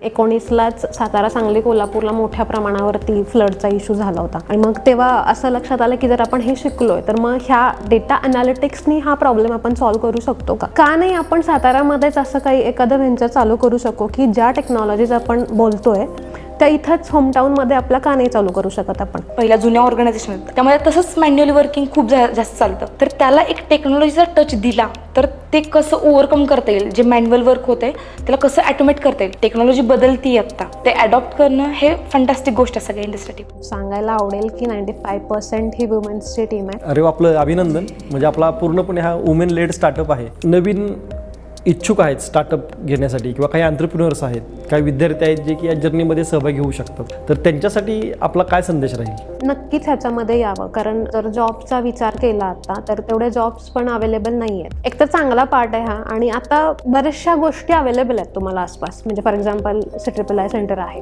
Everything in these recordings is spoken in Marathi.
19लाच सातारा, सांगली, कोल्हापूरला मोठ्या प्रमाणावरती फ्लडचा इश्यू झाला होता आणि मग तेव्हा असं लक्षात आलं की जर आपण हे शिकलोय तर मग ह्या डेटा अनालिटिक्सनी हा प्रॉब्लेम आपण सॉल्व्ह करू शकतो का नाही आपण सातारामध्येच असं काही एखादं व्हेंचर चालू करू शकू की ज्या टेक्नॉलॉजीज आपण बोलतोय त्या इथंच होमटाऊनमध्ये आपला का नाही चालू करू शकत आपण. पहिल्या जुन्या ऑर्गनायझेशन त्यामध्ये तसंच मॅन्युअली वर्किंग खूप जास्त चालतं, तर त्याला एक टेक्नॉलॉजीचा टच दिला तर ते कसं ओव्हरकम करता येईल, जे मॅन्युअल वर्क होते त्याला कसं ॲटोमेट करता येईल. टेक्नॉलॉजी बदलती आता, ते अडॉप्ट करणं हे फंटास्टिक गोष्ट आहे सगळ्या इंडस्ट्रीसाठी. सांगायला आवडेल की 95% ही वुमेन्सची टीम आहे. अरे आपलं अभिनंदन, म्हणजे आपला पूर्णपणे हा वुमेन लेड स्टार्टअप आहे. नवीन इच्छुक आहेत स्टार्टअप घेण्यासाठी किंवा काही एंटरप्रेन्युअर्स आहेत, काही विद्यार्थी आहेत जे की या जर्नीमध्ये सहभागी होऊ शकतात, तर त्यांच्यासाठी आपला काय संदेश राहील? नक्कीच ह्याच्यामध्ये यावं, कारण जर जॉबचा विचार केला आता तर तेवढे जॉब्स पण अवेलेबल नाही आहेत. एक तर चांगला पार्ट आहे हा, आणि आता बऱ्याचशा गोष्टी अवेलेबल आहेत तुम्हाला आसपास. म्हणजे फॉर एक्झाम्पल CIII सेंटर आहे,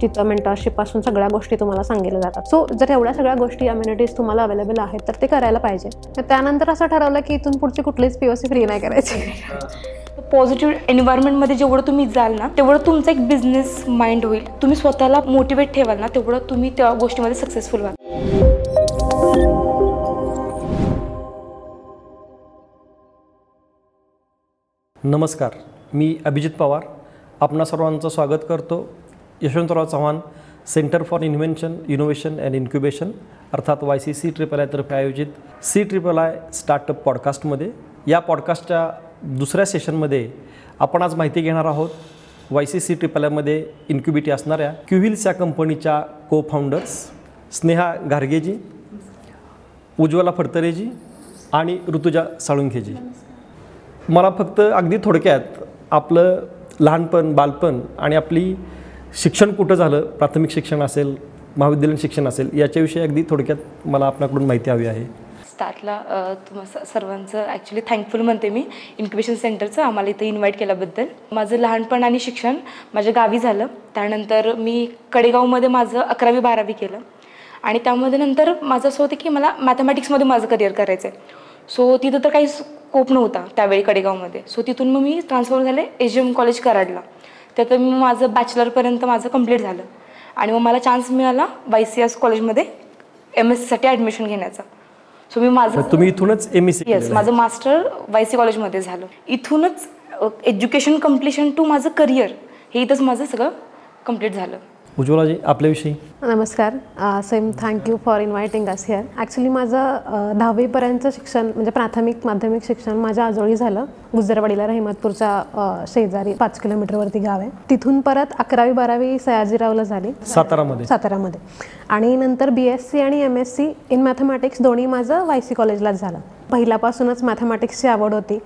तिथं मेंटरशिपपासून सगळ्या गोष्टी तुम्हाला सांगितल्या जातात. सो जर एवढ्या सगळ्या गोष्टी अम्युनिटीज तुम्हाला अवेलेबल आहेत तर ते करायला पाहिजे. त्यानंतर असं ठरवलं की इथून पुढची कुठलीच POC फ्री नाही करायची. पॉझिटिव्ह एन्व्हायरमेंटमध्ये जेवढं तुम्ही जाल ना तेवढं तुमचा एक बिझनेस माइंड होईल. तुम्ही स्वतःला मोटिवेट ठेवाल ना तेवढं तुम्ही त्या गोष्टीमध्ये सक्सेसफुल व्हाल. नमस्कार, मी अभिजित पवार आपणा सर्वांचं स्वागत करतो Yashwantrao Chavan centre for invention, innovation and incubation अर्थात YCCIII तर्फे आयोजित CIII स्टार्टअप पॉडकास्टमध्ये. या पॉडकास्टच्या दुसऱ्या सेशनमध्ये आपण आज माहिती घेणार आहोत YCCIII मध्ये इन्क्युबिटी असणाऱ्या क्युव्हिल्स या कंपनीच्या को फाउंडर्स स्नेहा घारगेजी, उज्ज्वला फडतरेजी आणि ऋतुजा साळुंखेजी. मला फक्त अगदी थोडक्यात आपलं लहानपण, बालपण आणि आपली शिक्षण कुठं झालं, प्राथमिक शिक्षण असेल, महाविद्यालयीन शिक्षण असेल, याच्याविषयी अगदी थोडक्यात मला आपल्याकडून माहिती हवी आहे. स्टार्टला तुम्हा सर्वांचं ॲक्च्युली थँकफुल म्हणते मी इन्क्युबेशन सेंटरचं आम्हाला इथं इन्व्हाइट केल्याबद्दल. माझं लहानपण आणि शिक्षण माझ्या गावी झालं, त्यानंतर मी कडेगावमध्ये माझं 11वी-12वी केलं आणि त्यामध्ये नंतर माझं असं होतं की मला मॅथमॅटिक्समध्ये माझं करिअर करायचं आहे. सो तिथं तर काही स्कोप नव्हता त्यावेळी कडेगावमध्ये. सो तिथून मग मी ट्रान्सफर झाले SGM कॉलेज कराडला. त्यात मी माझं बॅचलरपर्यंत माझं कंप्लीट झालं आणि मग मला चान्स मिळाला YCS कॉलेजमध्ये MSc ॲडमिशन घेण्याचा. सो मी तुम्ही इथूनच MSc? येस, माझं मास्टर YC कॉलेजमध्ये झालं. इथूनच एज्युकेशन कम्प्लिशन टू माझं करिअर हे इथंच माझं सगळं कंप्लीट झालं. उज्ज्वलाजी आपल्याविषयी? नमस्कार, same thank you for inviting us here. Actually माझं 10वीपर्यंतचं शिक्षण म्हणजे प्राथमिक माध्यमिक शिक्षण माझ्या आजोळी झालं. गुजरवाडीला रहिमतपूरच्या शेजारी 5 किलोमीटरवरती गाव आहे. तिथून परत 11वी-12वी सयाजीरावला झाली सातारामध्ये आणि नंतर BSc आणि MSc इन मॅथमॅटिक्स दोन्ही माझं YC कॉलेजलाच झालं. पहिल्यापासूनच मॅथमॅटिक्सची आवड होती.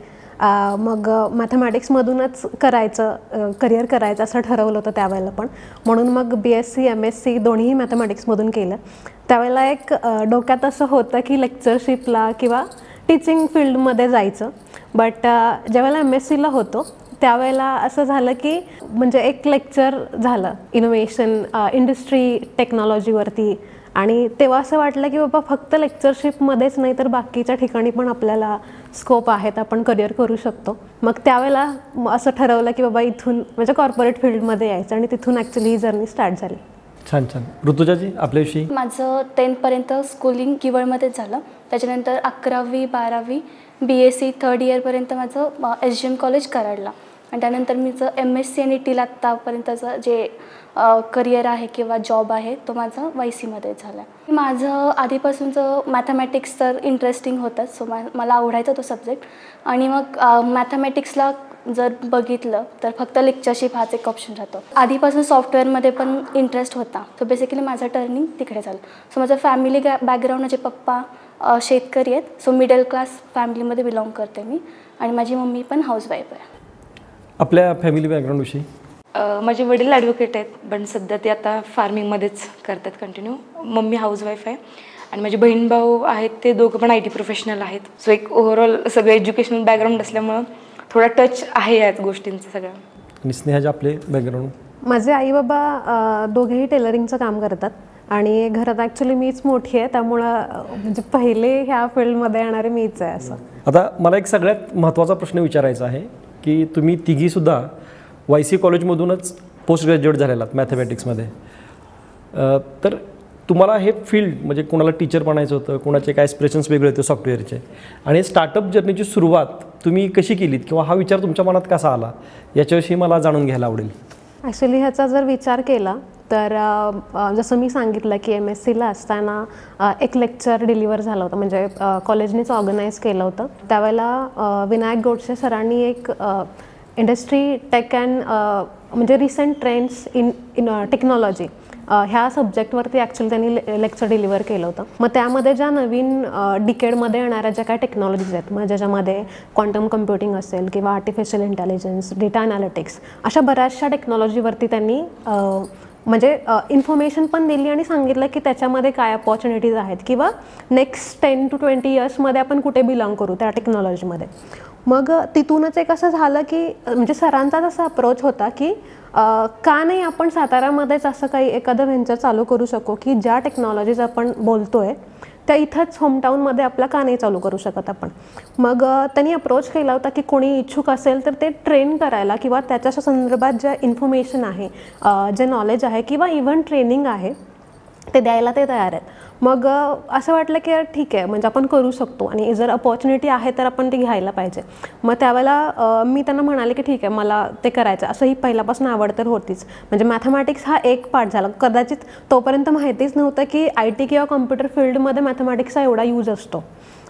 मग मॅथमॅटिक्समधूनच करिअर करायचं असं ठरवलं होतं त्यावेळेला पण, म्हणून मग BSc MSc दोन्हीही मॅथमॅटिक्समधून केलं. त्यावेळेला एक डोक्यात असं होतं की लेक्चरशिपला किंवा टीचिंग फील्डमध्ये जायचं. बट ज्यावेळेला MScला होतो त्यावेळेला असं झालं की म्हणजे एक लेक्चर झालं इनोव्हेशन इंडस्ट्री टेक्नॉलॉजीवरती, आणि तेव्हा असं वाटलं की बाबा फक्त लेक्चरशिपमध्येच नाही तर बाकीच्या ठिकाणी पण आपल्याला स्कोप आहेत, आपण करिअर करू शकतो. मग त्यावेळेला असं ठरवलं की बाबा इथून म्हणजे कॉर्पोरेट फील्डमध्ये यायचं आणि तिथून ॲक्च्युली ही जर्नी स्टार्ट झाली. छान छान. ऋतुजाजी आपल्याविषयी? माझं 10th स्कूलिंग किवळमध्येच झालं. त्याच्यानंतर 11वी-12वी BSc 3rd इयरपर्यंत माझं SGM कॉलेज कराडला आणि त्यानंतर मीचं MSc आणि टील आत्तापर्यंतचं जे करिअर आहे किंवा जॉब आहे तो माझा YCमध्ये झाला. माझं आधीपासूनचं मॅथमॅटिक्स तर इंटरेस्टिंग होतंच, सो मला आवडायचा तो सब्जेक्ट. आणि मग मॅथमॅटिक्सला जर बघितलं तर फक्त लेक्चरशिप हाच एक ऑप्शन राहतो. आधीपासून सॉफ्टवेअरमध्ये पण इंटरेस्ट होता, सो बेसिकली माझं टर्निंग तिकडे झालं. सो माझं फॅमिली बॅकग्राऊंड, माझे पप्पा शेतकरी आहेत, सो मिडल क्लास फॅमिलीमध्ये बिलॉंग करते मी आणि माझी मम्मी पण हाऊसवाईफ आहे. आपल्या फॅमिली बॅकग्राऊंडविषयी? माझे वडील ॲडव्होकेट आहेत, पण सध्या ते आता फार्मिंगमध्येच करतात कंटिन्यू. मम्मी हाऊसवाईफ आहे आणि माझे बहीण भाऊ आहेत ते दोघं पण IT प्रोफेशनल आहेत. सो एक ओव्हरऑल सगळं एज्युकेशनल बॅकग्राऊंड असल्यामुळं थोडा टच आहे याच गोष्टींचं सगळं. आणि स्नेहाचे आपले बॅकग्राऊंड? माझे आई बाबा दोघेही टेलरिंगचं काम करतात आणि घरात ॲक्च्युली मीच मोठी आहे, त्यामुळं म्हणजे पहिले ह्या फील्डमध्ये येणारे मीच आहे. असं आता मला एक सगळ्यात महत्त्वाचा प्रश्न विचारायचा आहे की तुम्ही तिघीसुद्धा YC कॉलेजमधूनच पोस्ट ग्रॅज्युएट झालेला आहात मॅथमॅटिक्समध्ये. तर तुम्हाला हे फील्ड म्हणजे कोणाला टीचर बनायचं होतं, कोणाचे काय ॲस्पिरेशन्स वेगळे होते सॉफ्टवेअरचे, आणि स्टार्टअप जर्नीची सुरुवात तुम्ही कशी केलीत किंवा हा विचार तुमच्या मनात कसा आला याच्याविषयी मला जाणून घ्यायला आवडेल. ॲक्च्युली ह्याचा जर विचार केला तर जसं मी सांगितलं की MScला असताना एक लेक्चर डिलिव्हर झालं होतं, म्हणजे कॉलेजनेच ऑर्गनाईज केलं होतं. त्यावेळेला विनायक गोडसे सरांनी एक इंडस्ट्री टेक अँड म्हणजे रिसेंट ट्रेंड्स इन टेक्नॉलॉजी ह्या सब्जेक्टवरती ॲक्च्युली त्यांनी लेक्चर डिलिव्हर केलं होतं. मग त्यामध्ये ज्या नवीन डिकेडमध्ये येणाऱ्या ज्या काही टेक्नॉलॉजीज आहेत, मग ज्याच्यामध्ये क्वांटम कम्प्युटिंग असेल किंवा आर्टिफिशियल इंटेलिजन्स, डेटा ॲनालिटिक्स, अशा बऱ्याचशा टेक्नॉलॉजीवरती त्यांनी म्हणजे इन्फॉर्मेशन पण दिली आणि सांगितलं की त्याच्यामध्ये काय अपॉर्च्युनिटीज आहेत किंवा नेक्स्ट 10 to 20 इयर्समध्ये आपण कुठे बिलॉंग करू त्या टेक्नॉलॉजीमध्ये. मग तिथूनच एक असं झालं की म्हणजे सरांचाच असा अप्रोच होता की का नाही आपण सातारामध्येच असं काही एखादं व्हेंचर चालू करू शकू की ज्या टेक्नॉलॉजीज आपण बोलतोय त्या इथंच होमटाऊनमध्ये आपला का नाही चालू करू शकत आपण. मग त्यांनी अप्रोच केला होता की कोणी इच्छुक असेल तर ते ट्रेन करायला किंवा त्याच्या संदर्भात ज्या इन्फॉर्मेशन आहे, जे नॉलेज आहे किंवा इव्हन ट्रेनिंग आहे ते द्यायला ते तयार आहेत. मग असं वाटलं की ठीक आहे, म्हणजे आपण करू शकतो आणि जर अपॉर्च्युनिटी आहे तर आपण ती घ्यायला पाहिजे. मग त्यावेळेला मी त्यांना म्हणाले की ठीक आहे, मला ते करायचं. असंही पहिल्यापासून आवड तर होतीच, म्हणजे मॅथमॅटिक्स हा एक पार्ट झाला. कदाचित तोपर्यंत माहितीच नव्हतं की IT किंवा कॉम्प्युटर फील्डमध्ये मॅथमॅटिक्सचा एवढा यूज असतो.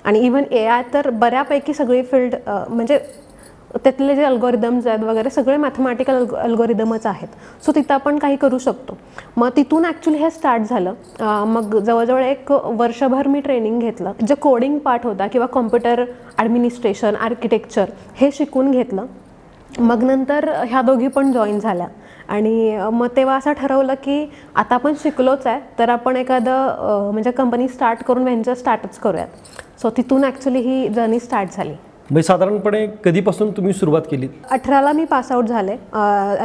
आणि इव्हन AI तर बऱ्यापैकी सगळी फील्ड म्हणजे त्यातले जे अल्गोरिदम्स आहेत वगैरे सगळे मॅथमॅटिकल अल्गोरिदमच आहेत. सो तिथं आपण काही करू शकतो. मग तिथून ॲक्च्युली हे स्टार्ट झालं. मग जवळजवळ एक वर्षभर मी ट्रेनिंग घेतलं, जे कोडिंग पार्ट होता किंवा कॉम्प्युटर ॲडमिनिस्ट्रेशन, आर्किटेक्चर हे शिकून घेतलं. मग नंतर ह्या दोघी पण जॉईन झाल्या आणि मग तेव्हा असं ठरवलं की आता आपण शिकलोच आहे तर आपण एखादं म्हणजे कंपनी स्टार्ट करून व्हेंचर स्टार्टच करूयात. सो तिथून ॲक्च्युली ही जर्नी स्टार्ट झाली. म्हणजे साधारणपणे कधीपासून तुम्ही सुरुवात केली? 18ला मी पासआउट झाले.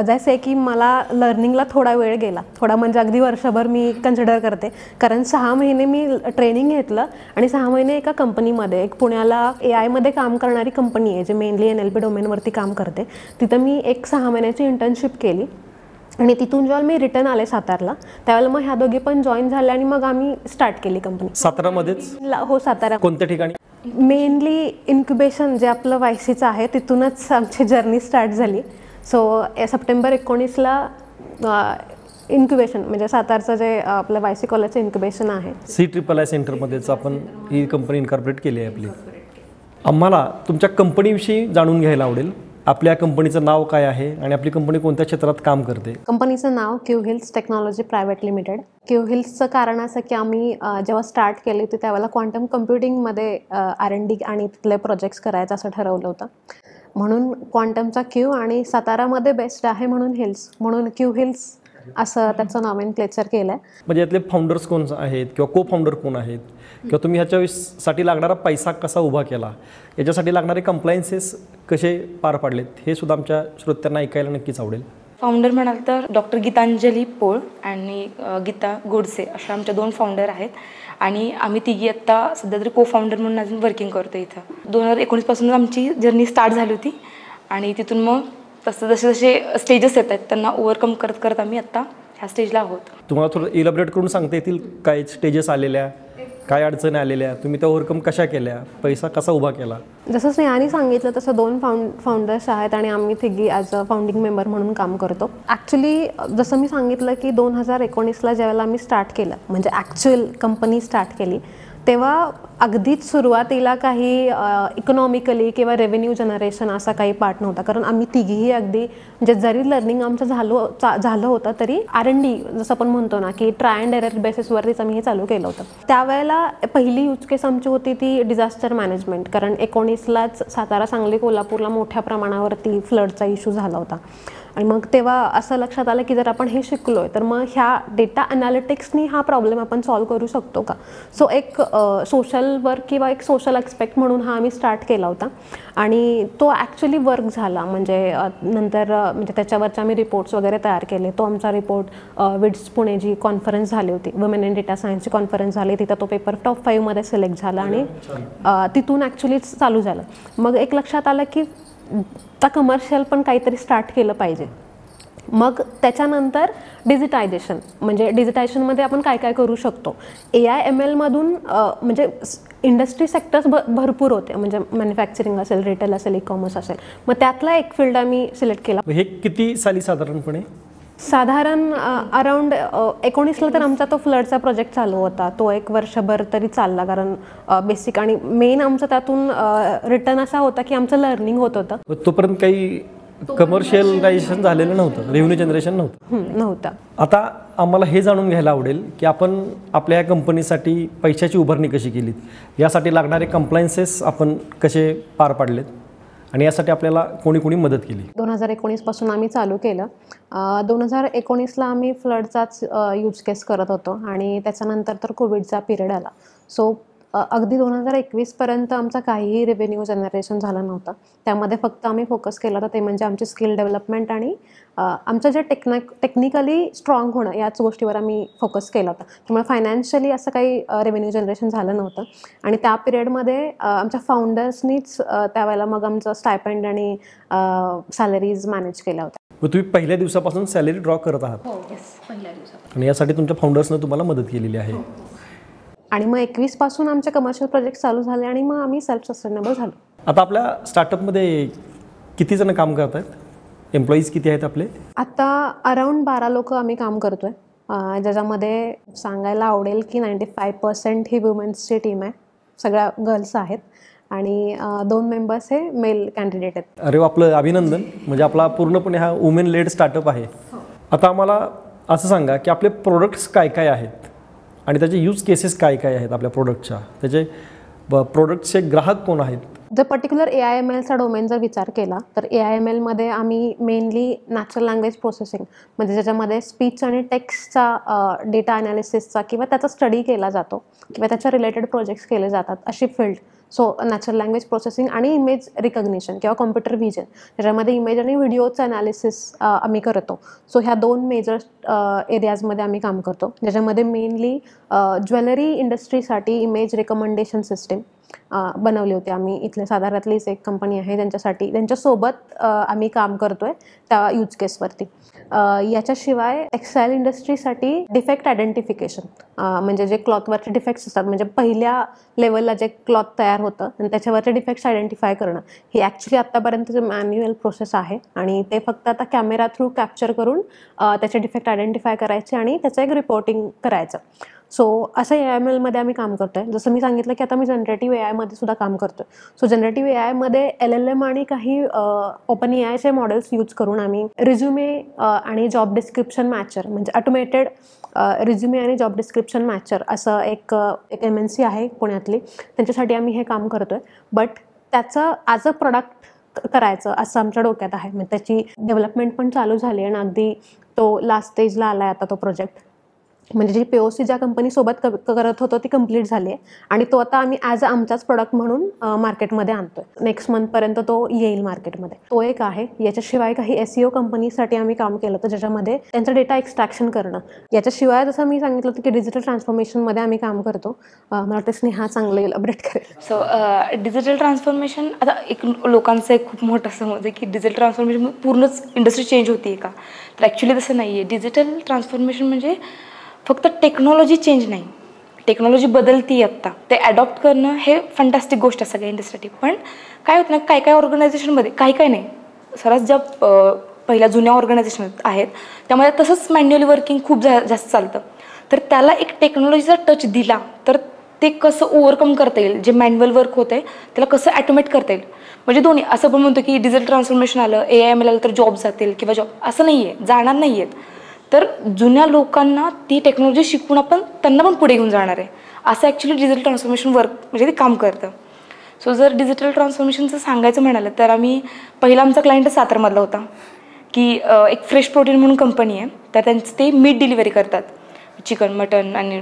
जसे की मला लर्निंगला थोडा वेळ गेला, थोडा म्हणजे अगदी वर्षभर मी कन्सिडर करते, कारण 6 महिने मी ट्रेनिंग घेतलं आणि 6 महिने एका कंपनीमध्ये, एक पुण्याला AI मध्ये काम करणारी कंपनी आहे जे मेनली NLP डोमेनवरती काम करते, तिथं मी एक 6 महिन्याची इंटर्नशिप केली. आणि तिथून जेव्हा मी रिटर्न आले सातारला त्यावेळेला मग ह्या दोघी पण जॉईन झाल्या आणि मग आम्ही स्टार्ट केली कंपनी. सातारामध्येच? हो, सातारा. कोणत्या ठिकाणी? मेनली इन्क्युबेशन जे आपलं YCचं आहे तिथूनच आमची जर्नी स्टार्ट झाली. सो सप्टेंबर 19ला इन्क्युबेशन म्हणजे सातारचं जे आपलं YC कॉलेजचं इन्क्युबेशन आहे, CIII सेंटरमध्येच आपण ही कंपनी इन्कॉर्पोरेट केली आहे आपली. आम्हाला तुमच्या कंपनीविषयी जाणून घ्यायला आवडेल. आपल्या कंपनीचं नाव काय आहे आणि आपली कंपनी कोणत्या क्षेत्रात काम करते? कंपनीचं नाव Q hills technology private limited. Q हिल्सचं कारण असं की आम्ही जेव्हा स्टार्ट केली होती त्यावेळेला क्वांटम कम्प्युटिंगमध्ये R&D आणि तिथले प्रोजेक्ट्स करायचं असं ठरवलं होतं. म्हणून क्वांटमचा क्यू आणि सातारामध्ये बेस्ट आहे म्हणून हिल्स, म्हणून क्यू हिल्स असं त्याचं नॉमेनक्लेचर केलं आहे. म्हणजे यातले फाउंडर्स कोण आहेत किंवा को फाउंडर कोण आहेत किंवा तुम्ही ह्याच्यासाठी लागणारा पैसा कसा उभा केला, याच्यासाठी लागणारे कंप्लायन्सेस कसे पार पाडलेत, हे सुद्धा आमच्या श्रोत्यांना ऐकायला नक्कीच आवडेल. फाउंडर म्हणाल तर डॉक्टर गीतांजली पोळ आणि गीता गोडसे अशा आमच्या 2 फाउंडर आहेत. आणि आम्ही तिघी आत्ता सध्या तरी को फाउंडर म्हणून अजून वर्किंग करतो इथं. 2019पासूनच आमची जर्नी स्टार्ट झाली होती आणि तिथून मग तसं जसे स्टेजेस येत आहेत त्यांना ओव्हरकम करत करत आम्ही आत्ता ह्या स्टेजला आहोत. तुम्हाला थोडं इलॅबोरेट करून सांगता येतील काय स्टेजेस आलेल्या, काय अडचणी आलेल्या, तुम्ही त्या ओव्हरकम कशा केल्या, पैसा कसा उभा केला? जसं स्नेहाने सांगितलं तसं 2 फाउंडर्स आहेत आणि आम्ही तिघी ॲज अ फाउंडिंग मेंबर म्हणून काम करतो. ॲक्च्युली जसं मी सांगितलं की 2019ला ज्यावेळेला आम्ही स्टार्ट केलं म्हणजे ॲक्च्युअल कंपनी स्टार्ट केली तेव्हा अगदीच सुरुवातीला काही इकॉनॉमिकली किंवा रेव्हेन्यू जनरेशन असा काही पार्ट नव्हता, कारण आम्ही तिघीही अगदी म्हणजे जरी लर्निंग आमचं झालं होतं तरी R&D जसं आपण म्हणतो ना की ट्राय अँड एरर बेसिसवरतीच आम्ही हे चालू केलं होतं. त्यावेळेला पहिली यूज केस आमची होती ती डिझास्टर मॅनेजमेंट, कारण 19लाच सातारा, सांगली, कोल्हापूरला मोठ्या प्रमाणावरती फ्लडचा इश्यू झाला होता. आणि मग तेव्हा असं लक्षात आलं की जर आपण हे शिकलोय तर मग ह्या डेटा ॲनालिटिक्सनी हा प्रॉब्लेम आपण सॉल्व्ह करू शकतो का. सो एक सोशल वर्क किंवा एक सोशल ॲस्पेक्ट म्हणून हा आम्ही स्टार्ट केला होता आणि तो ॲक्च्युली वर्क झाला. म्हणजे नंतर म्हणजे त्याच्यावरचे आम्ही रिपोर्ट्स वगैरे तयार केले. तो आमचा रिपोर्ट विड्स पुणे जी कॉन्फरन्स झाली होती, वुमेन इन डेटा सायन्सची कॉन्फरन्स झाली, तिथं तो पेपर टॉप 5मध्ये सिलेक्ट झाला आणि तिथून ॲक्च्युली चालू झालं. मग एक लक्षात आलं की आता कमर्शियल पण काहीतरी स्टार्ट केलं पाहिजे. मग त्याच्यानंतर डिजिटायझेशन, म्हणजे डिजिटायझेशनमध्ये आपण काय काय करू शकतो. AI/MLमधून म्हणजे इंडस्ट्री सेक्टर्स भरपूर होते, म्हणजे मॅन्युफॅक्चरिंग असेल, रिटेल असेल, ई-कॉमर्स असेल. मग त्यातला एक फील्ड आम्ही सिलेक्ट केला. हे किती साली साधारणपणे? साधारण अराउंड 19ला तर आमचा तो फ्लडचा प्रोजेक्ट चालू होता. तो 1 वर्षभर तरी चालला, कारण बेसिक आणि मेन आमचं त्यातून रिटर्न असा होता की आमचं लर्निंग होत होतं. तोपर्यंत काही कमर्शियलायझेशन झालेलं नव्हतं, रेव्हेन्यू जनरेशन नव्हतं. आता आम्हाला हे जाणून घ्यायला आवडेल की आपण आपल्या या कंपनीसाठी पैशाची उभारणी कशी केलीत, यासाठी लागणारे कंप्लायन्सेस आपण कसे पार पाडलेत आणि यासाठी आपल्याला कोणी कोणी मदत केली. 2019 पासून आम्ही चालू केलं. 2019ला आम्ही फ्लडचाच यूज केस करत होतो आणि त्याच्यानंतर तर कोविडचा पिरियड आला. सो अगदी 2021 पर्यंत आमचा काहीही रेव्हेन्यू जनरेशन झालं नव्हतं. त्यामध्ये फक्त आम्ही फोकस केला होता ते म्हणजे आमची स्किल डेव्हलपमेंट आणि आमचं जे टेक्निकली स्ट्रॉंग होणं, याच गोष्टीवर आम्ही फोकस केला होता. त्यामुळे फायनान्शियली असं काही रेव्हेन्यू जनरेशन झालं नव्हतं. आणि त्या पिरियडमध्ये आमच्या फाउंडर्सनीच त्यावेळेला मग आमचं स्टायपेंड आणि सॅलरीज मॅनेज केल्या होत्या. मग तुम्ही पहिल्या दिवसापासून सॅलरी ड्रॉ करत आहात? हो, पहिल्या दिवसापासून. आणि यासाठी तुमच्या फाउंडर्सनं तुम्हाला मदत केलेली आहे. आणि मग 21 पासून आमचे कमर्शियल प्रोजेक्ट चालू झाले आणि मग आम्ही सेल्फ सस्टेनेबल झालो. आता आपल्या स्टार्टअपमध्ये किती जण काम करत आहेत? एम्प्लॉईज किती आहेत आपले? आता अराउंड 12 लोक आम्ही काम करतोय, ज्याच्यामध्ये सांगायला आवडेल की 95% ही वुमेन्सची टीम आहे, सगळ्या गर्ल्स आहेत आणि 2 मेंबर्स हे मेल कॅन्डिडेट आहेत. अरे आपलं अभिनंदन, म्हणजे आपला पूर्णपणे हा वुमेन लेड स्टार्टअप आहे. आता आम्हाला असं सांगा की आपले प्रोडक्ट्स काय काय आहेत आणि त्याचे यूज केसेस काय काय आहेत आपल्या प्रोडक्टच्या, त्याचे प्रोडक्टचे ग्राहक कोण आहेत? जर पर्टिक्युलर AI/MLचा डोमेन जर विचार केला तर AI/MLमध्ये आम्ही मेनली नॅचरल लँग्वेज प्रोसेसिंग, म्हणजे ज्याच्यामध्ये स्पीच आणि टेक्स्टचा डेटा ॲनालिसिसचा किंवा त्याचा स्टडी केला जातो किंवा त्याच्या रिलेटेड प्रोजेक्ट्स केले जातात, अशी field. So natural language processing आणि इमेज रिकग्निशन किंवा कॉम्प्युटर व्हिजन, त्याच्यामध्ये इमेज आणि व्हिडिओचं ॲनालिसिस आम्ही करतो. सो ह्या 2 मेजर एरियाजमध्ये आम्ही काम करतो, ज्याच्यामध्ये मेनली ज्वेलरी इंडस्ट्रीसाठी इमेज रिकमेंडेशन सिस्टीम बनवली होती आम्ही. इथल्या साताऱ्यातलीच एक कंपनी आहे त्यांच्यासोबत आम्ही काम करतोय त्या यूज केसवरती. याच्याशिवाय टेक्सटाईल इंडस्ट्रीसाठी डिफेक्ट आयडेंटिफिकेशन, म्हणजे जे क्लॉथवरचे डिफेक्ट्स असतात, म्हणजे पहिल्या लेवलला जे क्लॉथ तयार होतं आणि त्याच्यावरचे डिफेक्ट्स आयडेंटिफाय करणं, ही ॲक्च्युली आत्तापर्यंतचं मॅन्युअल प्रोसेस आहे आणि ते फक्त आता कॅमेरा थ्रू कॅप्चर करून त्याचे डिफेक्ट आयडेंटिफाय करायचे आणि त्याचं एक रिपोर्टिंग करायचं. सो असं AI/MLमध्ये आम्ही काम करतो आहे. जसं मी सांगितलं की आता मी जनरेटिव्ह AIमध्ये सुद्धा काम करतो आहे. सो जनरेटिव्ह AIमध्ये LLM आणि काही ओपन AIचे मॉडेल्स यूज करून आम्ही रिझ्युमे आणि जॉब डिस्क्रिप्शन मॅचर, म्हणजे ऑटोमेटेड रिझ्युमे आणि जॉब डिस्क्रिप्शन मॅचर असं एक MNC आहे पुण्यातली, त्यांच्यासाठी आम्ही हे काम करतो आहे. बट त्याचं ॲज अ प्रोडक्ट करायचं असं आमच्या डोक्यात आहे. म्हणजे त्याची डेव्हलपमेंट पण चालू झाली आणि अगदी तो लास्ट स्टेजला आला आहे आता तो प्रोजेक्ट. म्हणजे जी POC ज्या कंपनीसोबत करत होतो ती कंप्लीट झाली आहे आणि तो आता आम्ही ॲज अ आमचाच प्रोडक्ट म्हणून मार्केटमध्ये आणतो आहे. नेक्स्ट मंथपर्यंत तो येईल मार्केटमध्ये. तो एक आहे. याच्याशिवाय काही SEO कंपनीसाठी आम्ही काम केलं होतं, ज्याच्यामध्ये त्यांचं डेटा एक्स्ट्रॅक्शन करणं. याच्याशिवाय जसं मी सांगितलं होतं की डिजिटल ट्रान्सफॉर्मेशनमध्ये आम्ही काम करतो. मला वाटतं स्नेहा चांगलं इलॅबोरेट करेल. सो डिजिटल ट्रान्सफॉर्मेशन, आता एक लोकांचं एक खूप मोठं समज आहे की डिजिटल ट्रान्सफॉर्मेशन पूर्णच इंडस्ट्री चेंज होती का, तर ॲक्च्युली तसं नाही आहे. डिजिटल ट्रान्सफॉर्मेशन म्हणजे फक्त टेक्नॉलॉजी चेंज नाही, टेक्नॉलॉजी बदलती आत्ता, ते ॲडॉप्ट करणं हे फंटॅस्टिक गोष्ट आहे सगळ्या इंडस्ट्रीसाठी. पण काय होतं ना, काय ऑर्गनायझेशनमध्ये काय नाही, सरस ज्या पहिल्या जुन्या ऑर्गनायझेशन आहेत त्यामध्ये तसंच मॅन्युअली वर्किंग खूप जास्त चालतं. तर त्याला एक टेक्नॉलॉजीचा टच दिला तर ते कसं ओव्हरकम करता येईल, जे मॅन्युअल वर्क होतं आहे त्याला कसं ॲटोमेट करता येईल. म्हणजे दोन्ही, असं पण म्हणतो की डिजिटल ट्रान्सफॉर्मेशन आलं, AI/ML आलं तर जॉब जातील किंवा जॉब, असं नाही आहे, जाणार नाही आहेत. तर जुन्या लोकांना ती टेक्नॉलॉजी शिकवून आपण त्यांना पण पुढे घेऊन जाणार आहे, असं ॲक्च्युली डिजिटल ट्रान्सफॉर्मेशन वर्क म्हणजे ते काम करतं. सो जर डिजिटल ट्रान्सफॉर्मेशनचं सांगायचं म्हणालं तर आम्ही पहिला आमचा क्लायंट सातारमधला होता की एक फ्रेश प्रोटीन म्हणून कंपनी आहे, तर त्यांचं ते मीट डिलिव्हरी करतात, चिकन, मटन आणि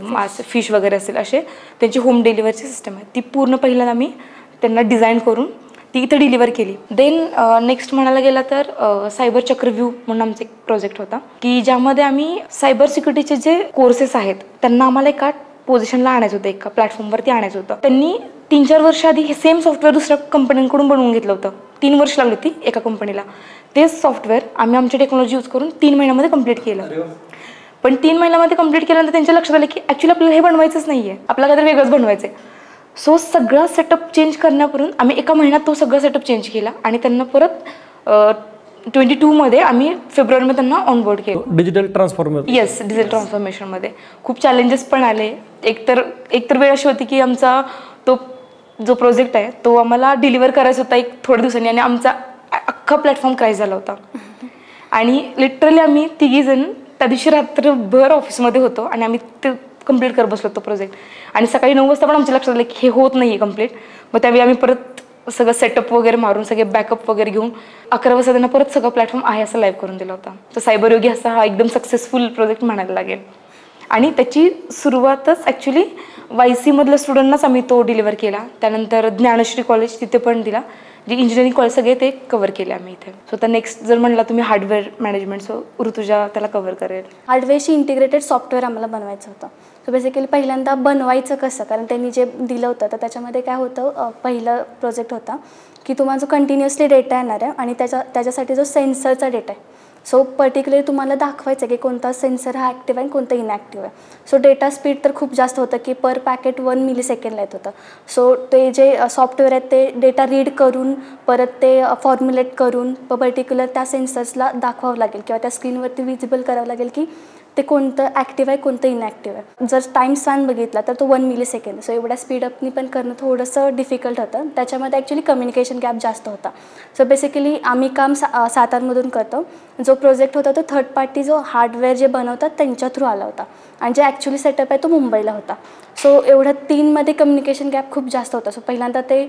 मासे, फिश वगैरे असेल असे त्यांची होम डिलिव्हरीची सिस्टम आहे. ती पूर्ण पहिल्यांदा आम्ही त्यांना डिझाईन करून ती इथं डिलिव्हर केली. देन नेक्स्ट म्हणायला गेला तर सायबर चक्रव्यूह म्हणून आमचा एक प्रोजेक्ट होता की ज्यामध्ये आम्ही सायबर सिक्युरिटीचे जे कोर्सेस आहेत त्यांना आम्हाला एका पोझिशनला आणायचं होतं, एका प्लॅटफॉर्मवरती आणायचं होतं. त्यांनी 3-4 वर्ष आधी हे सेम सॉफ्टवेअर दुसऱ्या कंपन्यांकडून बनवून घेतलं होतं 3 वर्ष लागली होती एका कंपनीला. तेच सॉफ्टवेअर आम्ही आमची टेक्नॉलॉजी यूज करून 3 महिन्यामध्ये कंप्लीट केलं. पण 3 महिन्यामध्ये कंप्लीट केल्यानंतर त्यांच्या लक्षात आलं की ॲक्च्युली आपल्याला हे बनवायचंच नाही आहे, आपल्याला काहीतरी वेगळंच बनवायचं आहे. सो सगळा सेटअप चेंज करण्यापर्यंत आम्ही एका महिन्यात तो सगळा सेटअप चेंज केला आणि त्यांना परत 22मध्ये आम्ही फेब्रुवारीमध्ये त्यांना ऑनबोर्ड केलं. Digital transformation. येस, डिजिटल ट्रान्सफॉर्मेशनमध्ये खूप चॅलेंजेस पण आले. एकतर वेळ अशी होती की आमचा तो जो प्रोजेक्ट आहे तो आम्हाला डिलिव्हर करायचा होता एक थोड्या दिवसांनी आणि आमचा अख्खा प्लॅटफॉर्म क्रॅश झाला होता. आणि लिटरली आम्ही 3घी जण त्या दिवशी रात्रभर ऑफिसमध्ये होतो आणि आम्ही ते कंप्लीट करत बसलो तो प्रोजेक्ट. आणि सकाळी 9 वाजता पण आमच्या लक्षात आलं की हे होत नाही आहे कंप्लीट. मग त्यावेळी आम्ही परत सगळं सेटअप वगैरे मारून सगळे बॅकअप वगैरे घेऊन 11 वाजता त्यांना परत सगळं प्लॅटफॉर्म आहे असं लाईव्ह करून दिला होता. तर सायबर योगी असा हा एकदम सक्सेसफुल प्रोजेक्ट म्हणायला लागेल. आणि त्याची सुरुवातच ॲक्च्युली YC मधल्या स्टुडंटनाच आम्ही तो डिलिव्हर केला. त्यानंतर ज्ञानश्री कॉलेज तिथे पण दिला, जे इंजिनिअरिंग कॉलेज सगळे ते कव्हर केले आम्ही इथे. सो आता नेक्स्ट जर म्हणला तुम्ही हार्डवेअर मॅनेजमेंट, सो ऋतुजा त्याला कव्हर करेल. हार्डवेअरशी इंटिग्रेटेड सॉफ्टवेअर आम्हाला बनवायचं होतं. सो बेसिकली पहिल्यांदा बनवायचं कसं, कारण त्यांनी जे दिलं होतं तर त्याच्यामध्ये काय होतं, पहिलं प्रोजेक्ट होता की तुम्हाला जो कंटिन्युअसली डेटा येणार आहे आणि त्याच्यासाठी जो सेन्सरचा डेटा आहे. सो पर्टिक्युलरली तुम्हाला दाखवायचं आहे की कोणता सेन्सर हा ॲक्टिव्ह आहे आणि कोणता इनॲक्टिव्ह आहे. सो डेटा स्पीड तर खूप जास्त होतं की पर पॅकेट 1 मिलीसेकंडला येत होतं. सो ते जे सॉफ्टवेअर आहेत ते डेटा रीड करून परत ते फॉर्म्युलेट करून पर्टिक्युलर त्या सेन्सर्सला दाखवावं लागेल किंवा त्या स्क्रीनवरती विजिबल करावं लागेल की ते कोणतं ॲक्टिव्ह आहे कोणतं इनॲक्टिव्ह आहे. जर टाईम स्पॅन बघितला तर तो 1 मिलीसेकंड. सो एवढ्या स्पीडअपनी पण करणं थोडंसं डिफिकल्ट होतं. त्याच्यामध्ये ॲक्च्युली कम्युनिकेशन गॅप जास्त होता. सो बेसिकली आम्ही काम सातारमधून करतो. जो प्रोजेक्ट होता तो थर्ड पार्टी जो हार्डवेअर जे बनवतात त्यांच्या थ्रू आला होता आणि जे ॲक्च्युली सेटअप आहे तो मुंबईला होता. सो एवढ्या 3मध्ये कम्युनिकेशन गॅप खूप जास्त होता. सो पहिल्यांदा ते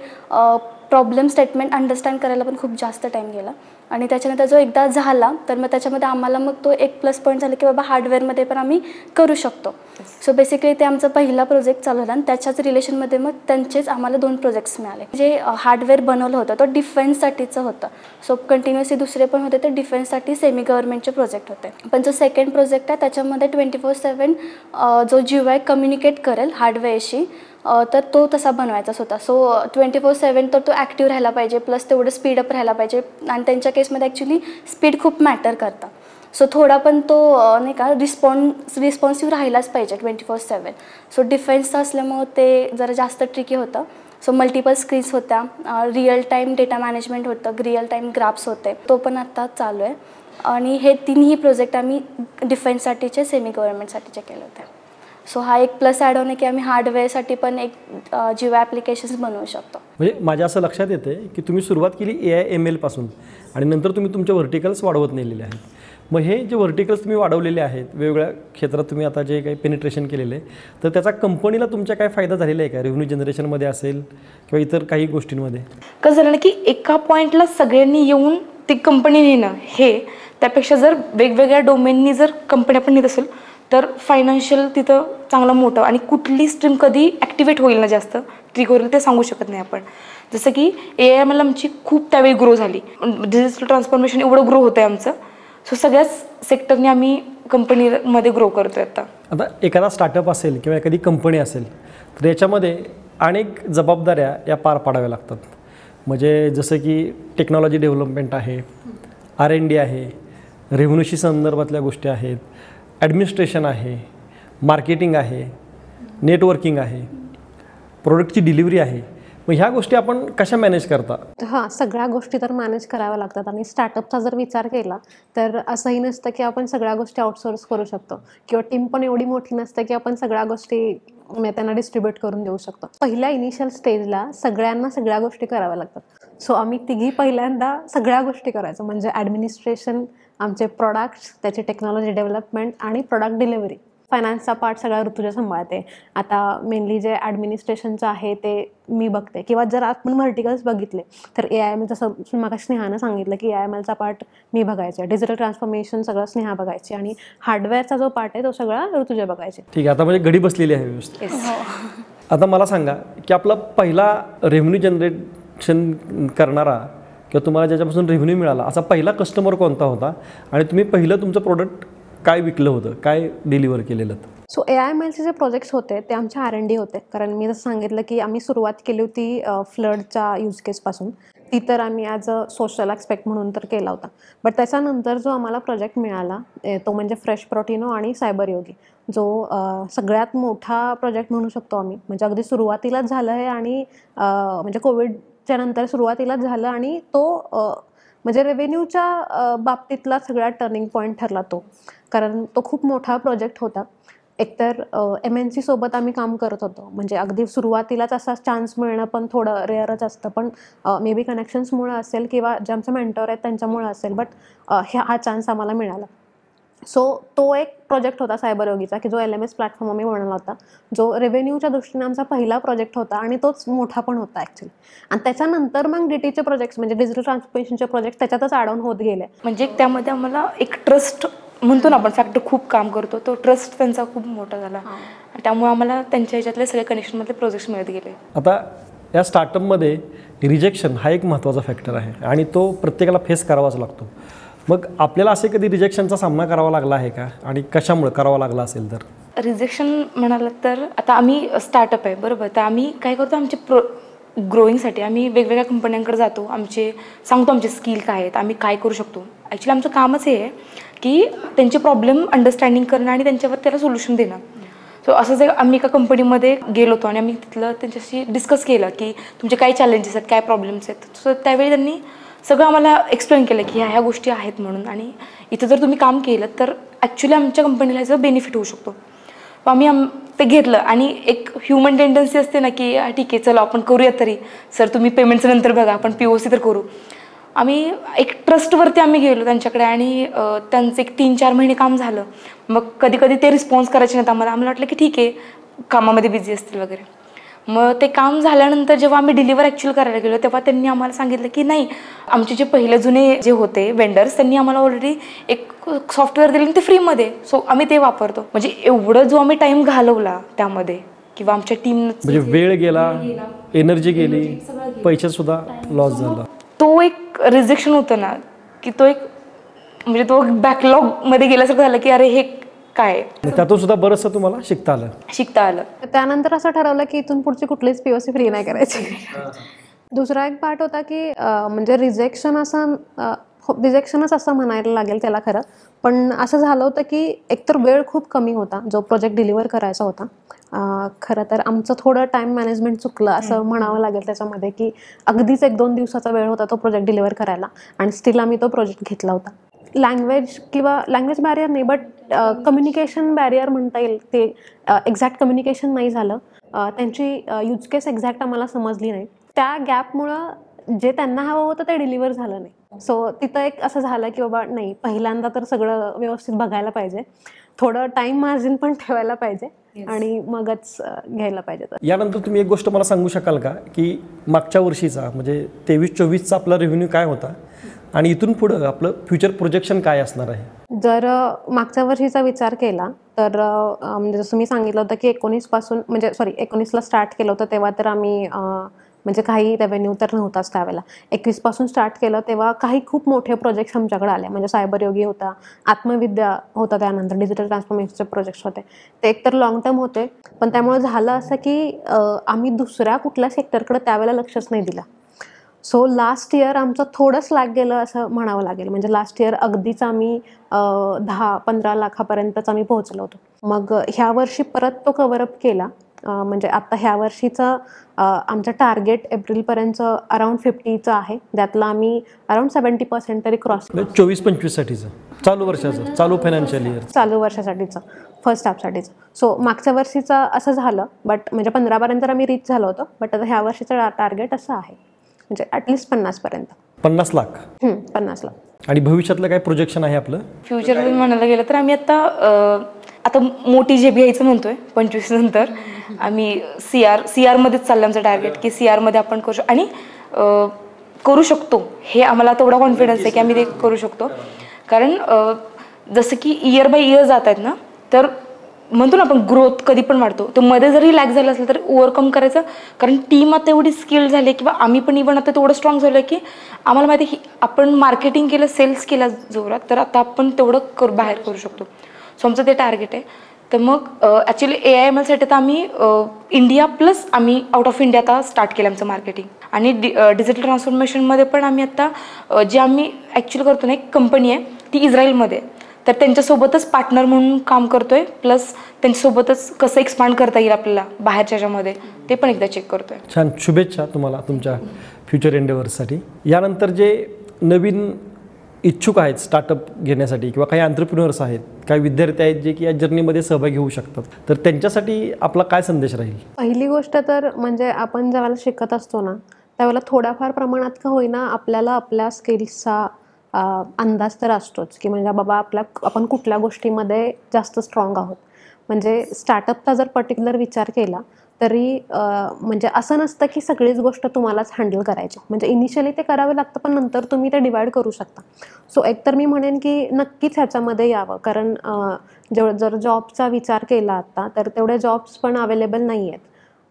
प्रॉब्लेम स्टेटमेंट अंडरस्टँड करायला पण खूप जास्त टाईम गेला आणि त्याच्यानंतर जो एकदा झाला तर मग त्याच्यामध्ये आम्हाला मग तो एक प्लस पॉईंट झाला की बाबा हार्डवेअरमध्ये पण आम्ही करू शकतो. सो बेसिकली ते आमचा पहिला प्रोजेक्ट चालू झाला आणि त्याच्याच रिलेशनमध्ये मग त्यांचेच आम्हाला 2 प्रोजेक्ट्स मिळाले. जे हार्डवेअर बनवलं होतं तो डिफेन्ससाठीचं होतं. सो कंटिन्युअसली दुसरे पण होते ते डिफेन्ससाठी सेमी गव्हर्नमेंटचे प्रोजेक्ट होते. पण जो सेकंड प्रोजेक्ट आहे त्याच्यामध्ये 24/7 जो GUI कम्युनिकेट करेल हार्डवेअरशी तर तो तसा बनवायचाच होता. सो 24/7 तर तो ॲक्टिव्ह राहायला पाहिजे, प्लस तेवढं स्पीडअप राहायला पाहिजे आणि त्यांच्या केसमध्ये ॲक्च्युली स्पीड खूप मॅटर करतं. सो थोडा पण तो नाही का रिस्पॉन्सिव्ह राहिलाच पाहिजे 24/7. सो डिफेन्सचं असल्यामुळं ते जरा जास्त ट्रिकी होतं. सो मल्टिपल स्क्रीन्स होत्या, रिअल टाईम डेटा मॅनेजमेंट होतं, रिअल टाईम ग्राफ्स होते, तो पण आत्ता चालू आहे. आणि हे 3ही प्रोजेक्ट आम्ही डिफेन्ससाठीचे सेमी गव्हर्नमेंटसाठीचे केले होते. सो हा एक प्लस ॲड ऑन आहे की आम्ही हार्डवेअरसाठी पण एक GUI ॲप्लिकेशन्स बनवू शकतो. म्हणजे माझ्या असं लक्षात येतं की तुम्ही सुरुवात केली AI/ML पासून आणि नंतर तुम्ही तुमचे व्हर्टिकल्स वाढवत नेलेले आहेत. मग हे जे व्हर्टिकल्स तुम्ही वाढवलेले आहेत वेगवेगळ्या क्षेत्रात तुम्ही आता जे काही पेनिट्रेशन केलेलं आहे तर त्याचा कंपनीला तुमच्या काय फायदा झालेला आहे का, रेव्हेन्यू जनरेशनमध्ये असेल किंवा इतर काही गोष्टींमध्ये? कसं झालं ना की एका पॉईंटला सगळ्यांनी येऊन ती कंपनी नेणं हे त्यापेक्षा जर वेगवेगळ्या डोमेननी जर कंपनी आपण नेत असेल तर फायनान्शियल तिथं चांगलं मोठं आणि कुठली स्ट्रीम कधी ॲक्टिवेट होईल ना जास्त ट्रिक होईल ते सांगू शकत नाही आपण. जसं की AI/ML आमची खूप त्यावेळी ग्रो झाली, डिजिटल ट्रान्सफॉर्मेशन एवढं ग्रो होतं आहे आमचं. सो सगळ्याच सेक्टरने आम्ही कंपनीमध्ये ग्रो करतो आहे आता. आता एखादा स्टार्टअप असेल किंवा एखादी कंपनी असेल तर याच्यामध्ये अनेक जबाबदाऱ्या या पार पाडाव्या लागतात. म्हणजे जसं की टेक्नॉलॉजी डेव्हलपमेंट आहे, R&D आहे, रेव्हेन्यूशी संदर्भातल्या गोष्टी आहेत, ॲडमिनिस्ट्रेशन आहे, मार्केटिंग आहे, नेटवर्किंग आहे, प्रोडक्टची डिलिव्हरी आहे. मग ह्या गोष्टी आपण कशा मॅनेज करता? हां, सगळ्या गोष्टी तर मॅनेज कराव्या लागतात आणि स्टार्टअपचा जर विचार केला तर असंही नसतं की आपण सगळ्या गोष्टी आउटसोर्स करू शकतो किंवा टीम पण एवढी मोठी नसते की आपण सगळ्या गोष्टी त्यांना डिस्ट्रीब्यूट करून देऊ शकतो. पहिल्या इनिशियल स्टेजला सगळ्यांना सगळ्या गोष्टी कराव्या लागतात. सो आम्ही तिघी पहिल्यांदा सगळ्या गोष्टी करायचो, म्हणजे ॲडमिनिस्ट्रेशन, आमचे प्रॉडक्ट्स, त्याची टेक्नॉलॉजी डेव्हलपमेंट आणि प्रॉडक्ट डिलिव्हरी. फायनान्सचा पार्ट सगळा ऋतुजा सांभाळते. आता मेनली जे ॲडमिनिस्ट्रेशनचं आहे ते मी बघते. किंवा जर आपण व्हर्टिकल्स बघितले तर AI/ML जसं मग स्नेहानं सांगितलं की AI/MLचा पार्ट मी बघायचे, डिजिटल ट्रान्सफॉर्मेशन सगळं स्नेहा बघायची आणि हार्डवेअरचा जो पार्ट आहे तो सगळा ऋतुजा बघायचे. ठीक आहे, आता म्हणजे घडी बसलेली आहे व्यवस्थित. आता मला सांगा की आपला पहिला रेव्हेन्यू जनरेशन करणारा किंवा तुम्हाला ज्याच्यापासून रेव्हेन्यू मिळाला असा पहिला कस्टमर कोणता होता आणि तुम्ही पहिलं तुमचं प्रोडक्ट काय विकलं होतं, काय डिलिव्हर केलेलं? सो AI/MLचे जे प्रोजेक्ट्स होते ते आमच्या R&D होते. कारण मी जसं सांगितलं की आम्ही सुरुवात केली होती फ्लडच्या यूज केसपासून. ती तर आम्ही ॲज अ सोशल ॲस्पेक्ट म्हणून तर केला होता. बट त्याच्यानंतर जो आम्हाला प्रोजेक्ट मिळाला तो म्हणजे फ्रेश प्रोटिनो आणि सायबर योगी, जो सगळ्यात मोठा प्रोजेक्ट म्हणू शकतो आम्ही. म्हणजे अगदी सुरुवातीलाच झालं आहे आणि म्हणजे कोविडच्या नंतर सुरुवातीलाच झालं आणि तो म्हणजे रेव्हेन्यूच्या बाबतीतला सगळ्यात टर्निंग पॉईंट ठरला तो. कारण तो खूप मोठा प्रोजेक्ट होता. एकतर MNC सोबत आम्ही काम करत होतो, म्हणजे अगदी सुरुवातीलाच असा चान्स मिळणं पण थोडं रेअरच असतं. पण मे बी कनेक्शन्समुळं असेल किंवा जे आमचे मेंटॉर आहेत त्यांच्यामुळं असेल, बट हा चान्स आम्हाला मिळाला. सो तो एक प्रोजेक्ट होता सायबर योगीचा, की जो LMS प्लॅटफॉर्म आम्ही बनवला होता, जो रेव्हेन्यूच्या दृष्टीने आमचा पहिला प्रोजेक्ट होता आणि तोच मोठा पण होता ॲक्च्युली. आणि त्याच्यानंतर मग DTचे प्रोजेक्ट्स म्हणजे डिजिटल ट्रान्सफॉर्मेशनचे प्रोजेक्ट त्याच्यातच ॲड ऑन होत गेले. म्हणजे त्यामध्ये आम्हाला एक ट्रस्ट म्हणतो ना आपण, फॅक्टर खूप काम करतो, तो ट्रस्ट त्यांचा खूप मोठा झाला. त्यामुळे आम्हाला त्यांच्या ह्याच्यातले सगळे कनेक्शनमधले प्रोजेक्ट्स मिळत गेले. आता या स्टार्टअपमध्ये रिजेक्शन हा एक महत्त्वाचा फॅक्टर आहे आणि तो प्रत्येकाला फेस करावाच लागतो. मग आपल्याला असे कधी रिजेक्शनचा सामना करावा लागला आहे का, आणि कशामुळे करावा लागला असेल तर? रिजेक्शन म्हणालं तर आता आम्ही स्टार्टअप आहे बरोबर, तर आम्ही काय करतो, आमचे ग्रोईंगसाठी आम्ही वेगवेगळ्या कंपन्यांकडे जातो, सांगतो आमचे स्किल काय आहेत, आम्ही काय करू शकतो. ॲक्च्युली आमचं कामच हे आहे की त्यांचे प्रॉब्लेम अंडरस्टँडिंग करणं आणि त्यांच्यावर त्याला सोल्युशन देणं. सो असंच आम्ही एका कंपनीमध्ये गेलो होतो आणि आम्ही तिथलं त्यांच्याशी डिस्कस केलं की तुमचे काय चॅलेंजेस आहेत, काय प्रॉब्लेम्स आहेत. सो त्यावेळी त्यांनी सगळं आम्हाला एक्सप्लेन केलं की ह्या गोष्टी आहेत म्हणून, आणि इथं जर तुम्ही काम केलं तर ॲक्च्युली आमच्या कंपनीला याचा बेनिफिट होऊ शकतो. आम्ही ते घेतलं आणि एक ह्युमन टेंडन्सी असते ना की ठीक आहे चला आपण करूया, तरी सर तुम्ही पेमेंटचं नंतर बघा, आपण POC तर करू. आम्ही एक ट्रस्टवरती आम्ही गेलो त्यांच्याकडे आणि त्यांचं एक 3-4 महिने काम झालं. मग कधी कधी ते रिस्पॉन्स करायचे नाहीत आम्हाला वाटलं की ठीक आहे कामामध्ये बिझी असतील वगैरे. मग ते काम झाल्यानंतर जेव्हा आम्ही डिलिव्हर ॲक्च्युअल करायला गेलो तेव्हा त्यांनी आम्हाला सांगितलं की नाही, आमचे जे पहिले जुने जे होते वेंडर्स त्यांनी आम्हाला ऑलरेडी एक सॉफ्टवेअर दिलं ते फ्रीमध्ये, सो आम्ही ते वापरतो. म्हणजे एवढं जो आम्ही टाईम घालवला त्यामध्ये किंवा आमच्या टीम, म्हणजे वेळ गेला, एनर्जी गेली, पैशासुद्धा लॉस झाला. तो एक रिजेक्शन होतं ना की तो एक म्हणजे तो बॅकलॉगमध्ये गेल्यासारखं झालं की अरे हे काय. त्यातून सुद्धा बरंचसं तुम्हाला शिकता आलं. त्यानंतर असं ठरवलं की इथून पुढची कुठलीच POC फ्री नाही करायची. दुसरा एक पार्ट होता की म्हणजे रिजेक्शनच असं म्हणायला लागेल त्याला खरं. पण असं झालं होतं की एकतर वेळ खूप कमी होता जो प्रोजेक्ट डिलिव्हर करायचा होता. खरं तर आमचं थोडं टाईम मॅनेजमेंट चुकलं असं म्हणावं लागेल त्याच्यामध्ये, की अगदीच 1-2 दिवसाचा वेळ होता तो प्रोजेक्ट डिलिव्हर करायला आणि स्टील आम्ही तो प्रोजेक्ट घेतला होता. लँग्वेज बॅरियर नाही, बट कम्युनिकेशन बॅरियर म्हणता येईल. ते एक्झॅक्ट कम्युनिकेशन नाही झालं, त्यांची यूज केस एक्झॅक्ट आम्हाला समजली नाही. त्या गॅपमुळं जे त्यांना हवं होतं ते डिलिव्हर झालं नाही. सो तिथं एक असं झालं की बाबा नाही, पहिल्यांदा तर सगळं व्यवस्थित बघायला पाहिजे, थोडं टाईम मार्जिन पण ठेवायला पाहिजे आणि मगच घ्यायला पाहिजे. यानंतर तुम्ही एक गोष्ट मला सांगू शकाल का की मागच्या वर्षीचा म्हणजे 23-24चा आपला रेव्हेन्यू काय होता आणि इथून पुढं आपलं फ्युचर प्रोजेक्शन काय असणार आहे? जर मागच्या वर्षीचा विचार केला तर म्हणजे जसं मी सांगितलं होतं की 19ला स्टार्ट केलं होतं तेव्हा तर आम्ही म्हणजे काही रेव्हेन्यू तर नव्हताच त्यावेळेला. 21पासून स्टार्ट केलं तेव्हा काही खूप मोठे प्रोजेक्ट्स आमच्याकडे आले. म्हणजे सायबर योगी होता, आत्मविद्या होता, त्यानंतर डिजिटल ट्रान्सफॉर्मेशनचे प्रोजेक्ट्स होते. ते एकतर लॉंग टर्म होते, पण त्यामुळे झालं असं की आम्ही दुसऱ्या कुठल्या सेक्टरकडे त्यावेळेला लक्षच नाही दिलं. सो लास्ट इयर आमचं थोडं स्लॅक गेलं असं म्हणावं लागेल. म्हणजे लास्ट इयर अगदीच आम्ही 10-15 लाखापर्यंतच आम्ही पोहोचलो होतो. मग ह्या वर्षी परत तो कव्हरअप केला. म्हणजे आता ह्या वर्षीचं आमचं टार्गेट एप्रिलपर्यंत अराउंड 50चं आहे, त्यातलं आम्ही अराउंड 70% तरी क्रॉस. 24-25साठीचं चालू फायनान्शियल इयर, चालू वर्षासाठीचं फर्स्ट हाफसाठीचं. सो मागच्या वर्षीचं असं झालं, बट म्हणजे 15पर्यंत आम्ही रीच झालो होतो. बट आता ह्या वर्षीचं टार्गेट असं आहे म्हणजे ॲटलिस्ट 50पर्यंत. 50 लाख. 50 लाख. आणि भविष्यातलं काय प्रोजेक्शन आहे आपलं? फ्युचर म्हणायला गेलं तर आम्ही आता मोठी JB यायचं म्हणतोय 25 नंतर. आम्ही CRमध्येच चाललं आमचं टार्गेट की CRमध्ये आपण करू शकतो आणि करू शकतो. हे आम्हाला तेवढा कॉन्फिडन्स आहे की आम्ही ते करू शकतो. कारण जसं की इयर बाय इयर जात आहेत ना, तर म्हणतो ना आपण ग्रोथ कधी पण वाढतो. तो मध्ये जरी लॅक झालं असेल तर ओव्हरकम करायचं. कारण टीम आता एवढी स्किल झाली किंवा आम्ही पण इव्हन आता तेवढं स्ट्रॉंग झालं की आम्हाला माहिती आहे की आपण मार्केटिंग केलं, सेल्स केला जोरात, तर आता आपण तेवढं बाहेर करू शकतो. सो आमचं ते टार्गेट आहे. तर मग ॲक्च्युली AIMLसाठी तर आम्ही इंडिया प्लस आम्ही आउट ऑफ इंडिया आता स्टार्ट केलं आमचं मार्केटिंग. आणि डिजिटल ट्रान्सफॉर्मेशनमध्ये पण आम्ही आत्ता जे आम्ही ॲक्च्युली करतो ना, एक कंपनी आहे ती इस्रायलमध्ये आहे, तर त्यांच्यासोबतच पार्टनर म्हणून काम करतो आहे. प्लस त्यांच्यासोबतच कसं एक्सपांड करता येईल आपल्याला बाहेरच्या ह्याच्यामध्ये ते पण एकदा चेक करतो आहे. छान, शुभेच्छा तुम्हाला तुमच्या फ्युचर एंडेवर्ससाठी. यानंतर जे नवीन इच्छुक आहेत स्टार्टअप घेण्यासाठी किंवा काही एंटरप्रेन्युअर्स आहेत, काही विद्यार्थी आहेत जे की या जर्नीमध्ये सहभागी होऊ शकतात, तर त्यांच्यासाठी आपला काय संदेश राहील? पहिली गोष्ट तर म्हणजे आपण ज्यावेळेला शिकत असतो ना, त्यावेळेला थोड्याफार प्रमाणात का होईना आपल्याला आपल्या स्किल्सचा अंदाज तर असतोच, की म्हणजे बाबा आपण कुठल्या गोष्टीमध्ये जास्त स्ट्रॉंग आहोत. म्हणजे स्टार्टअपचा जर पर्टिक्युलर विचार केला तरी म्हणजे असं नसतं की सगळीच गोष्ट तुम्हालाच हँडल करायची. म्हणजे इनिशियली ते करावे लागतं, पण नंतर तुम्ही ते डिवाईड करू शकता. सो एकतर मी म्हणेन की नक्कीच ह्याच्यामध्ये यावं, कारण जर जॉबचा विचार केला आता तर तेवढे जॉब्स पण अवेलेबल नाही आहेत.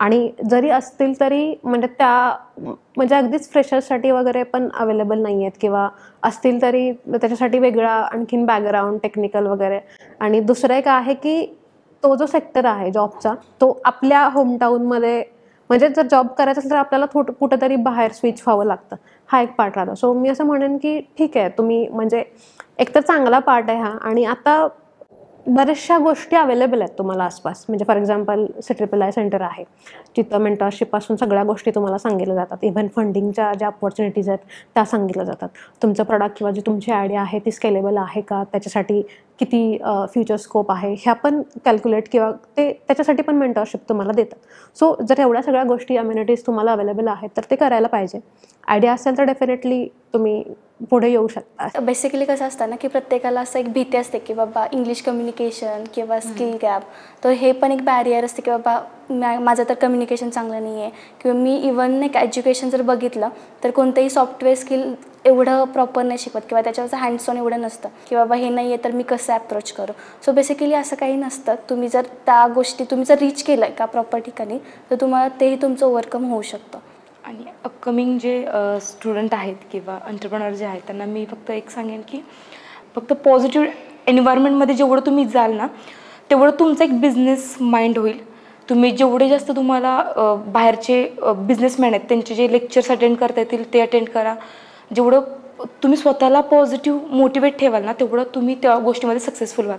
आणि जरी असतील तरी म्हणजे अगदीच फ्रेशर्ससाठी वगैरे पण अवेलेबल नाही आहेत, किंवा असतील तरी त्याच्यासाठी वेगळा आणखीन बॅकग्राऊंड टेक्निकल वगैरे. आणि दुसरं एक आहे की तो जो सेक्टर आहे जॉबचा तो आपल्या होमटाऊनमध्ये, म्हणजे जर जॉब करायचा असेल तर आपल्याला कुठंतरी बाहेर स्विच व्हावं लागतं. हा एक पार्ट राहतो. सो मी असं म्हणेन की ठीक आहे, तुम्ही म्हणजे एकतर चांगला पार्ट आहे हा. आणि आता बऱ्याचशा गोष्टी अवेलेबल आहेत तुम्हाला आसपास. म्हणजे फॉर एक्झाम्पल CIII सेंटर आहे, जिथं मेंटरशिपपासून सगळ्या गोष्टी तुम्हाला सांगितल्या जातात. इव्हन फंडिंगच्या ज्या अपॉर्च्युनिटीज आहेत त्या सांगितल्या जातात. तुमचं प्रोडक्ट किंवा जी तुमची आयडिया आहे ती स्केलेबल आहे का, त्याच्यासाठी किती फ्युचर स्कोप आहे ह्या पण कॅल्क्युलेट, किंवा ते त्याच्यासाठी पण मेंटरशिप तुम्हाला देतात. सो जर एवढ्या सगळ्या गोष्टी अम्युनिटीज तुम्हाला अवेलेबल आहेत तर ते करायला पाहिजे. आयडिया असेल तर डेफिनेटली तुम्ही पुढे येऊ शकता. बेसिकली कसं असतं ना, की प्रत्येकाला असं एक भीती असते की बाबा इंग्लिश कम्युनिकेशन किंवा स्किल गॅप, तर हे पण एक बॅरियर असते की बाबा माझं तर कम्युनिकेशन चांगलं नाही आहे. किंवा मी इवन एक एज्युकेशन जर बघितलं तर कोणतंही सॉफ्टवेअर स्किल एवढं प्रॉपर नाही शिकवत, किंवा त्याच्यावरचं हँड्स ऑन एवढं नसतं की बाबा हे नाही आहे तर मी कसं अप्रोच करू. सो बेसिकली असं काही नसतं. तुम्ही जर त्या गोष्टी तुम्ही जर रीच केलं आहे का प्रॉपर ठिकाणी तर तुम्हाला तेही तुमचं ओव्हरकम होऊ शकतं. आणि अपकमिंग जे स्टुडंट आहेत किंवा एंटरप्रेनर जे आहेत त्यांना मी फक्त एक सांगेन की फक्त पॉझिटिव्ह एन्व्हायरमेंटमध्ये जेवढं तुम्ही जाल ना तेवढं तुमचं एक बिझनेस माइंड होईल. तुम्ही जेवढे जास्त तुम्हाला बाहेरचे बिझनेसमॅन आहेत त्यांचे जे लेक्चर्स अटेंड करता येतील ते अटेंड करा. जेवढं तुम्ही स्वतःला पॉझिटिव्ह मोटिवेट ठेवाल ना तेवढं तुम्ही त्या गोष्टीमध्ये सक्सेसफुल व्हाल.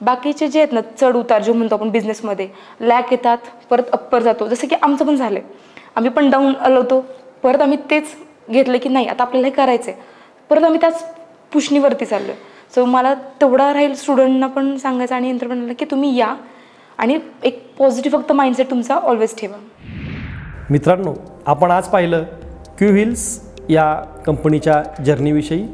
बाकीचे जे आहेत ना चढ उतार जो म्हणतो आपण बिझनेसमध्ये, लॅक येतात परत अप्पर जातो, जसं की आमचं पण झालं आहे. आम्ही पण डाऊन आलो होतो, परत आम्ही तेच घेतलं की नाही आता आपल्याला हे करायचं आहे, परत आम्ही त्याच पुष्णीवरती चाललो आहे. सो मला तेवढा राहील स्टुडंटना पण सांगायचं आणि एंटरप्रेनरला की तुम्ही या आणि एक पॉझिटिव्ह फक्त माइंडसेट तुमचा ऑलवेज ठेवा. मित्रांनो, आपण आज पाहिलं QWheels या कंपनीच्या जर्नीविषयी.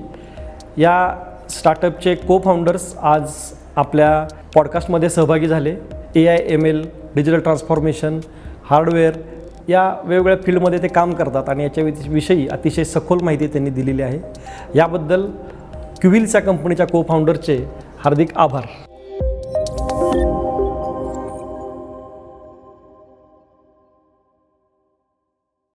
या स्टार्टअपचे को-फाउंडर्स आज आपल्या पॉडकास्टमध्ये सहभागी झाले. AIML, डिजिटल ट्रान्सफॉर्मेशन, हार्डवेअर या वेगवेगळ्या फील्डमध्ये ते काम करतात आणि याच्याविषयी अतिशय सखोल माहिती त्यांनी दिलेली आहे. याबद्दल QWheels या कंपनीच्या को-फाउंडरचे हार्दिक आभार.